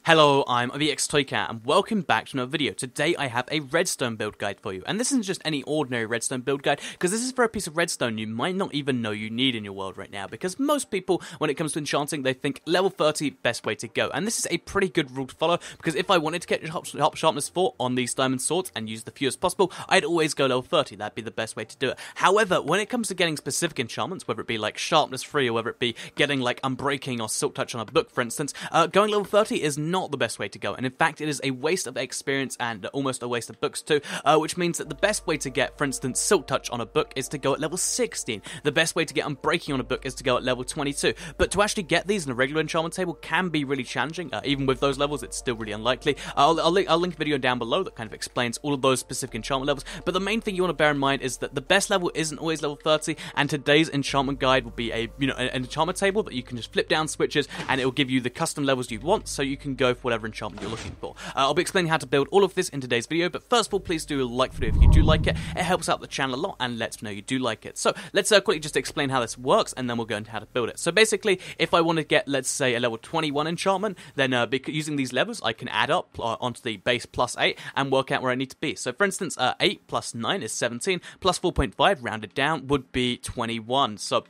Hello, I'm VXToyCat, and welcome back to another video. Today I have a redstone build guide for you, and this isn't just any ordinary redstone build guide, because this is for a piece of redstone you might not even know you need in your world right now, because most people, when it comes to enchanting, they think level 30, best way to go, and this is a pretty good rule to follow, because if I wanted to get top sharpness 4 on these diamond swords and use the few as possible, I'd always go level 30, that'd be the best way to do it. However, when it comes to getting specific enchantments, whether it be like sharpness 3, or whether it be getting like unbreaking or silk touch on a book, for instance, going level 30 is not the best way to go, and in fact it is a waste of experience and almost a waste of books too, which means that the best way to get, for instance, silk touch on a book is to go at level 16. The best way to get unbreaking on a book is to go at level 22, but to actually get these in a regular enchantment table can be really challenging. Even with those levels, it's still really unlikely. I'll link a video down below that kind of explains all of those specific enchantment levels, but the main thing you want to bear in mind is that the best level isn't always level 30, and today's enchantment guide will be an enchantment table that you can just flip down switches and it will give you the custom levels you want, so you can go for whatever enchantment you're looking for. I'll be explaining how to build all of this in today's video, but first of all, please do like the video if you do like it. It helps out the channel a lot and lets me know you do like it. So let's quickly just explain how this works, and then we'll go into how to build it. So basically, if I want to get, let's say, a level 21 enchantment, then using these levels, I can add up onto the base plus 8 and work out where I need to be. So for instance, 8 plus 9 is 17, plus 4.5 rounded down would be 21. So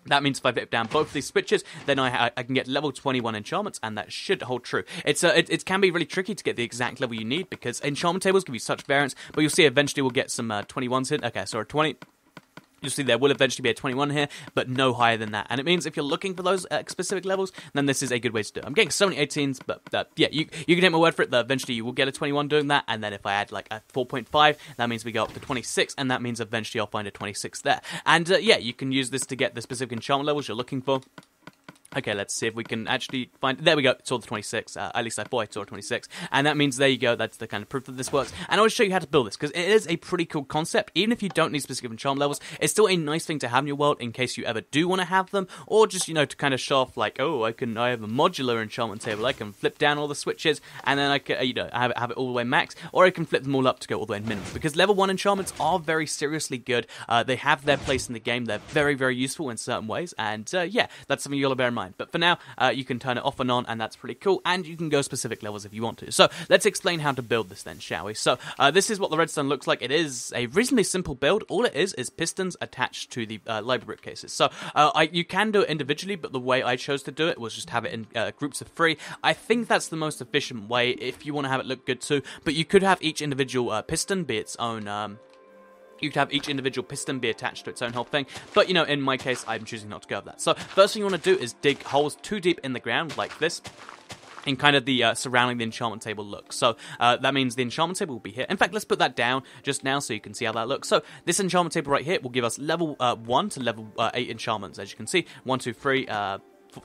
that means if I flip down both of these switches, then I can get level 21 enchantments, and that should hold true. It can be really tricky to get the exact level you need, because enchantment tables give you such variance, but you'll see eventually we'll get some 21s in. Okay, so a 20. You'll see there will eventually be a 21 here, but no higher than that. And it means if you're looking for those specific levels, then this is a good way to do it. I'm getting so many 18s, but yeah, you can take my word for it that eventually you will get a 21 doing that. And then if I add like a 4.5, that means we go up to 26, and that means eventually I'll find a 26 there. And yeah, you can use this to get the specific enchantment levels you're looking for. Okay, let's see if we can actually find... There we go, it's all the 26. At least I thought I saw 26. And that means, there you go, that's the kind of proof that this works. And I want to show you how to build this, because it is a pretty cool concept. Even if you don't need specific enchantment levels, it's still a nice thing to have in your world in case you ever do want to have them. Or just, to kind of show off, like, oh, I have a modular enchantment table. I can flip down all the switches, and then I can, have it all the way max. Or I can flip them all up to go all the way minimum. Because level 1 enchantments are very seriously good. They have their place in the game. They're very, very useful in certain ways. And yeah, that's something you got to bear in mind. But for now, you can turn it off and on, and that's pretty cool, and you can go specific levels if you want to. So let's explain how to build this then, shall we? So this is what the redstone looks like. It is a reasonably simple build. All it is pistons attached to the library cases. So you can do it individually, but the way I chose to do it was just have it in groups of 3. I think that's the most efficient way if you want to have it look good too, but you could have each individual piston be its own... You could have each individual piston be attached to its own whole thing, but in my case, I'm choosing not to go with that. So first thing you want to do is dig holes too deep in the ground, like this, in kind of the surrounding the enchantment table look. So that means the enchantment table will be here. In fact, let's put that down just now so you can see how that looks. So this enchantment table right here will give us level 1 to level 8 enchantments, as you can see. 1, 2, 3...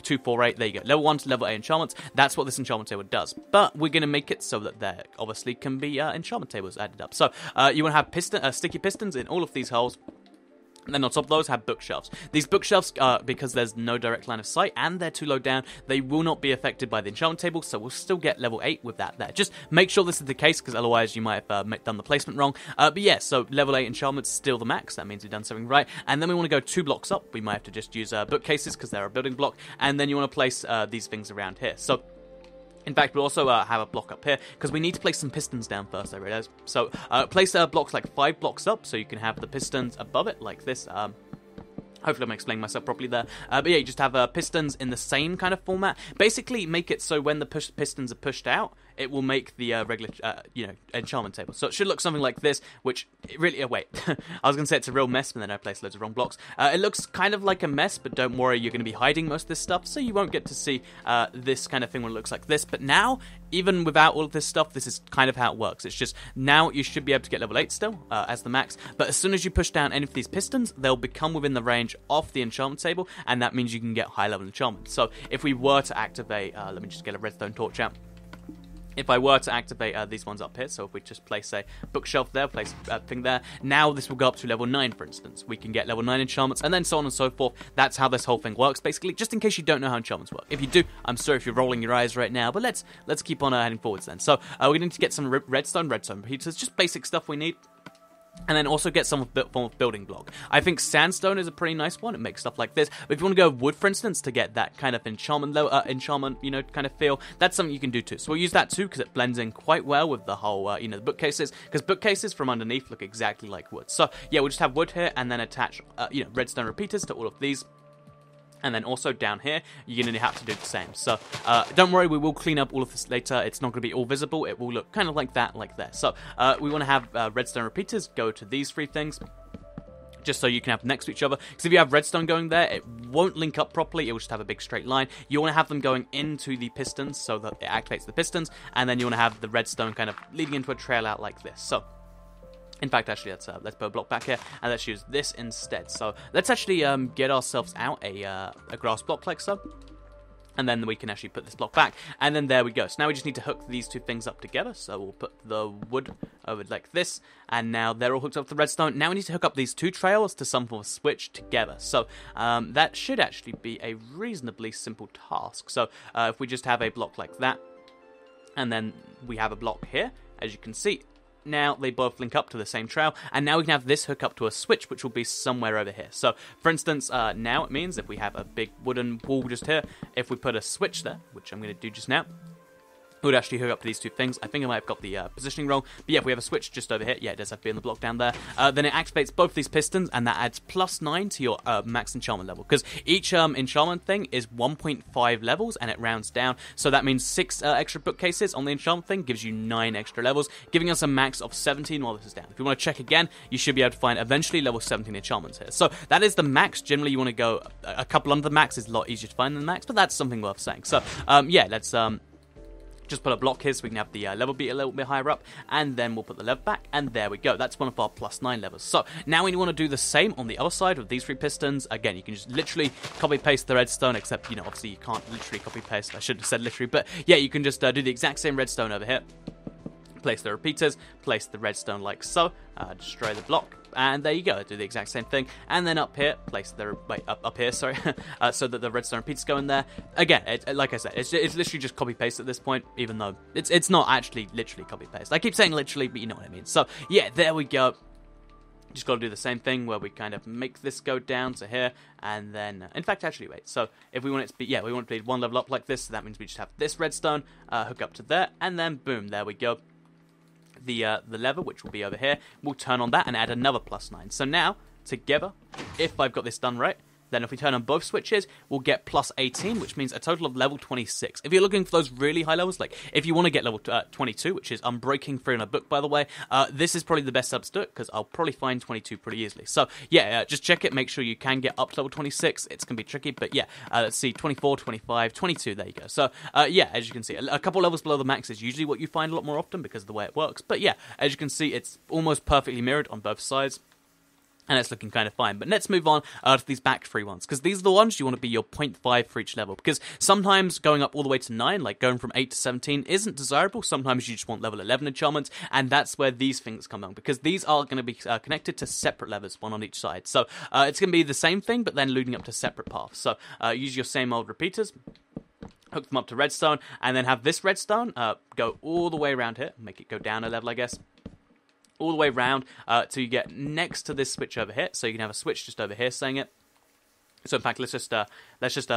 2, 4, 8, there you go. Level 1 to level 8 enchantments. That's what this enchantment table does. But we're going to make it so that there obviously can be enchantment tables added up. So you want to have sticky pistons in all of these holes. And then on top of those, have bookshelves. These bookshelves, because there's no direct line of sight and they're too low down, they will not be affected by the enchantment table, so we'll still get level 8 with that there. Just make sure this is the case, because otherwise you might have done the placement wrong. But yeah, so level 8 enchantment's still the max. That means we've done something right. And then we want to go 2 blocks up. We might have to just use bookcases, because they're a building block. And then you want to place these things around here. So in fact, we'll also have a block up here, because we need to place some pistons down first, I realize. So place blocks like 5 blocks up, so you can have the pistons above it, like this. Hopefully I'm explaining myself properly there. But yeah, you just have pistons in the same kind of format. Basically, make it so when the pistons are pushed out, it will make the regular, enchantment table. So it should look something like this, which really... wait. I was going to say it's a real mess, but then I placed loads of wrong blocks. It looks kind of like a mess, but don't worry, you're going to be hiding most of this stuff, so you won't get to see this kind of thing when it looks like this. But now, even without all of this stuff, this is kind of how it works. It's just, now you should be able to get level 8 still, as the max, but as soon as you push down any of these pistons, they'll become within the range of the enchantment table, and that means you can get high level enchantment. So if we were to activate, let me just get a redstone torch out. If I were to activate these ones up here, so if we just place a bookshelf there, place a thing there, now this will go up to level 9, for instance. We can get level 9 enchantments, and then so on and so forth. That's how this whole thing works, basically, just in case you don't know how enchantments work. If you do, I'm sorry if you're rolling your eyes right now, but let's keep on heading forwards then. So we're going to need to get some redstone repeaters, just basic stuff we need. And then also get some form of building block. I think sandstone is a pretty nice one. It makes stuff like this. But if you want to go with wood, for instance, to get that kind of enchantment, kind of feel, that's something you can do too. So we'll use that too because it blends in quite well with the whole, the bookcases. Because bookcases from underneath look exactly like wood. So yeah, we'll just have wood here and then attach, redstone repeaters to all of these. And then also down here, you're going to have to do the same. So don't worry, we will clean up all of this later. It's not going to be all visible. It will look kind of like that, like there. So we want to have redstone repeaters go to these three things, just so you can have them next to each other. Because if you have redstone going there, it won't link up properly. It will just have a big straight line. You want to have them going into the pistons so that it activates the pistons. And then you want to have the redstone kind of leading into a trail out like this. So in fact, actually, let's put a block back here, and let's use this instead. So let's actually get ourselves out a grass block like so. And then we can actually put this block back, and then there we go. So now we just need to hook these two things up together. So we'll put the wood over like this, and now they're all hooked up to the redstone. Now we need to hook up these two trails to some form of switch together. So that should actually be a reasonably simple task. So if we just have a block like that, and then we have a block here, as you can see. Now they both link up to the same trail, and now we can have this hook up to a switch, which will be somewhere over here. So, for instance, now it means if we have a big wooden wall just here, if we put a switch there, which I'm going to do just now, it would actually hook up to these two things. I think I might have got the positioning wrong. But yeah, if we have a switch just over here, yeah, it does have to be on the block down there. Then it activates both these pistons, and that adds +9 to your max enchantment level. Because each enchantment thing is 1.5 levels, and it rounds down. So that means 6 extra bookcases on the enchantment thing gives you 9 extra levels, giving us a max of 17 while this is down. If you want to check again, you should be able to find eventually level 17 enchantments here. So that is the max. Generally, you want to go a couple under the max. Is a lot easier to find than the max, but that's something worth saying. So yeah, let's just put a block here so we can have the level be a little bit higher up, and then we'll put the lever back, and there we go. That's one of our +9 levels. So now we want to do the same on the other side with these 3 pistons. Again, you can just literally copy paste the redstone, except obviously you can't literally copy paste. I should have said literally, but yeah, you can just do the exact same redstone over here. Place the repeaters, place the redstone like so, destroy the block, and there you go. Do the exact same thing, and then up here, place the up here, sorry, so that the redstone repeaters go in there. Again, like I said, it's literally just copy paste at this point, even though it's not actually literally copy paste. I keep saying literally, but you know what I mean. So yeah, there we go. Just got to do the same thing where we kind of make this go down to here, and then, in fact, actually, wait. So if we want it to be, yeah, we want it to be 1 level up like this. So that means we just have this redstone hook up to there, and then boom, there we go. The lever, which will be over here, will turn on that and add another +9. So now, together, if I've got this done right, then if we turn on both switches, we'll get +18, which means a total of level 26. If you're looking for those really high levels, like if you want to get level 22, which is Unbreaking free in a book, by the way, this is probably the best subs to it, because I'll probably find 22 pretty easily. So yeah, just check it, make sure you can get up to level 26. It's going to be tricky, but yeah, let's see, 24, 25, 22, there you go. So yeah, as you can see, a couple levels below the max is usually what you find a lot more often because of the way it works. But yeah, as you can see, it's almost perfectly mirrored on both sides. And it's looking kind of fine. But let's move on to these back 3 ones. Because these are the ones you want to be your 0.5 for each level. Because sometimes going up all the way to 9, like going from 8 to 17, isn't desirable. Sometimes you just want level 11 enchantments. And that's where these things come on. Because these are going to be connected to separate levers, one on each side. So it's going to be the same thing, but then leading up to separate paths. So use your same old repeaters. Hook them up to redstone. And then have this redstone go all the way around here. Make it go down a level, I guess. All the way around till you get next to this switch over here. So you can have a switch just over here saying it. So in fact, let's just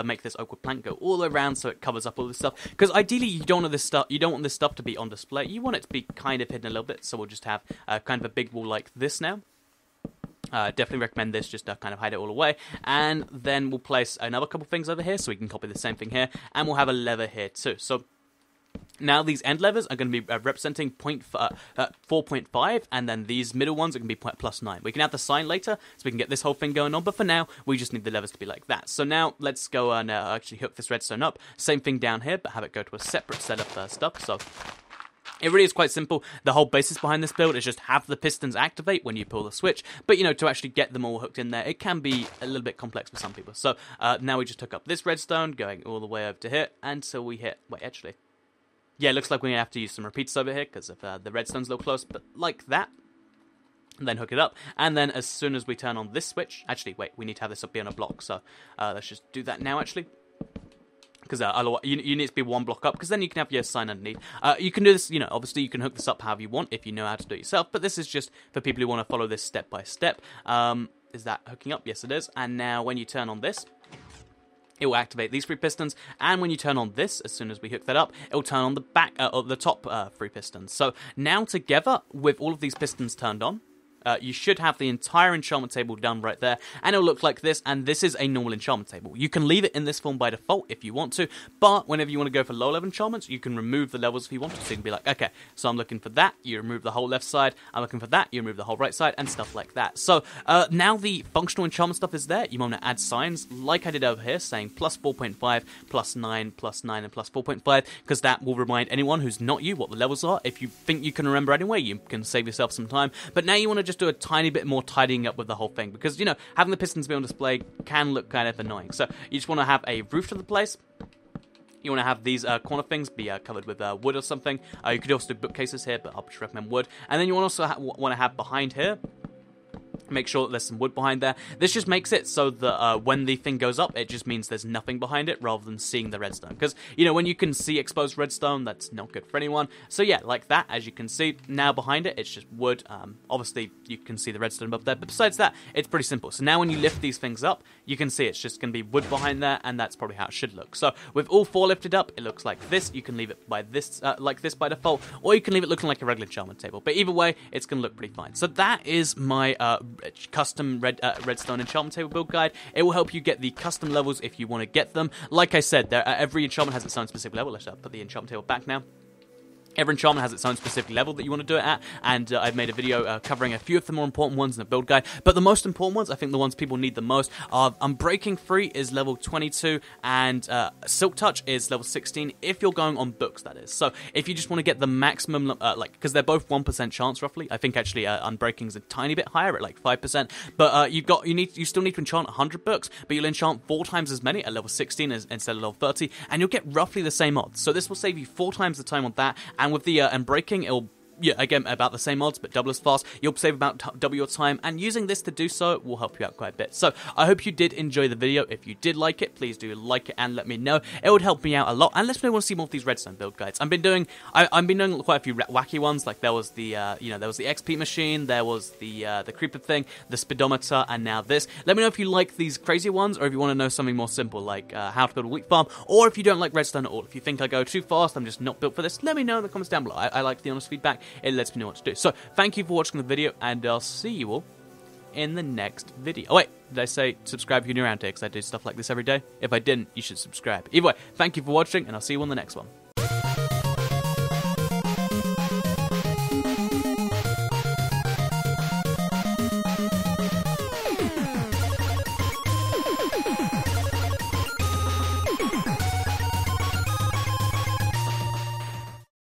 make this oak wood plank go all the way around so it covers up all this stuff. Because ideally, you don't want this stuff to be on display. You want it to be kind of hidden a little bit. So we'll just have kind of a big wall like this now. Definitely recommend this just to kind of hide it all away. And then we'll place another couple things over here so we can copy the same thing here. And we'll have a lever here too. So now these end levers are going to be representing 4.5, and then these middle ones are going to be +9. We can add the sign later, so we can get this whole thing going on, but for now, we just need the levers to be like that. So now, let's go and actually hook this redstone up. Same thing down here, but have it go to a separate set of stuff, so it really is quite simple. The whole basis behind this build is just have the pistons activate when you pull the switch, but to actually get them all hooked in there, it can be a little bit complex for some people. So now we just hook up this redstone, going all the way over to here, until we hit, wait, actually, yeah, it looks like we're going to have to use some repeats over here because of the redstone's a little close, but like that. And then hook it up. And then as soon as we turn on this switch, actually, wait, we need to have this up be on a block. So let's just do that now, actually. because you need to be one block up, because then you can have your sign underneath. You can do this, obviously you can hook this up however you want if you know how to do it yourself, but this is just for people who want to follow this step by step. Is that hooking up? Yes, it is. And now when you turn on this, it will activate these 3 pistons, and when you turn on this, as soon as we hook that up, it will turn on the back, or the top 3 pistons. So now together, with all of these pistons turned on, you should have the entire enchantment table done right there, and it'll look like this, and this is a normal enchantment table. You can leave it in this form by default if you want to, but whenever you want to go for low level enchantments, you can remove the levels if you want to, so you can be like, okay, so I'm looking for that, you remove the whole left side, I'm looking for that, you remove the whole right side, and stuff like that. So, now the functional enchantment stuff is there. You want to add signs, like I did over here, saying plus 4.5, plus 9, and plus 4.5, because that will remind anyone who's not you what the levels are. If you think you can remember anyway, you can save yourself some time, but now you want to just do a tiny bit more tidying up with the whole thing, because having the pistons be on display can look kind of annoying. So you just want to have a roof to the place. You want to have these corner things be covered with wood or something. You could also do bookcases here, but I'll just recommend wood. And then you also want to have behind here, make sure that there's some wood behind there. This just makes it so that when the thing goes up, it just means there's nothing behind it rather than seeing the redstone. Because, when you can see exposed redstone, that's not good for anyone. So yeah, like that, as you can see. Now behind it, it's just wood. Obviously, you can see the redstone above there. But besides that, it's pretty simple. So now when you lift these things up, you can see it's just going to be wood behind there, and that's probably how it should look. So with all 4 lifted up, it looks like this. You can leave it by this, like this by default, or you can leave it looking like a regular enchantment table. But either way, it's going to look pretty fine. So that is my custom redstone enchantment table build guide. It will help you get the custom levels if you want to get them. Like I said, every enchantment has its own specific level. Let's put the enchantment table back now. Every enchantment has its own specific level that you want to do it at, and I've made a video covering a few of the more important ones in the build guide, but the most important ones, I think the ones people need the most, are Unbreaking 3 is level 22, and Silk Touch is level 16, if you're going on books, that is. So if you just want to get the maximum, because they're both 1% chance roughly, I think actually Unbreaking is a tiny bit higher at like 5%, but you still need to enchant 100 books, but you'll enchant 4 times as many at level 16 instead of level 30, and you'll get roughly the same odds. So this will save you 4 times the time on that. And with the Unbreaking, it'll, again, about the same odds, but double as fast. You'll save about double your time, and using this to do so will help you out quite a bit. So, I hope you did enjoy the video. If you did like it, please do like it and let me know. It would help me out a lot, and let me know if you want to see more of these redstone build guides. I've been doing quite a few wacky ones, like there was the, there was the XP machine, there was the creeper thing, the speedometer, and now this. Let me know if you like these crazy ones, or if you want to know something more simple, like how to build a wheat farm, or if you don't like redstone at all. If you think I go too fast, I'm just not built for this, let me know in the comments down below. I like the honest feedback. It lets me know what to do. So, thank you for watching the video, and I'll see you all in the next video. Oh wait, did I say subscribe if you're new around here, because I do stuff like this every day? If I didn't, you should subscribe. Either way, thank you for watching, and I'll see you on the next one.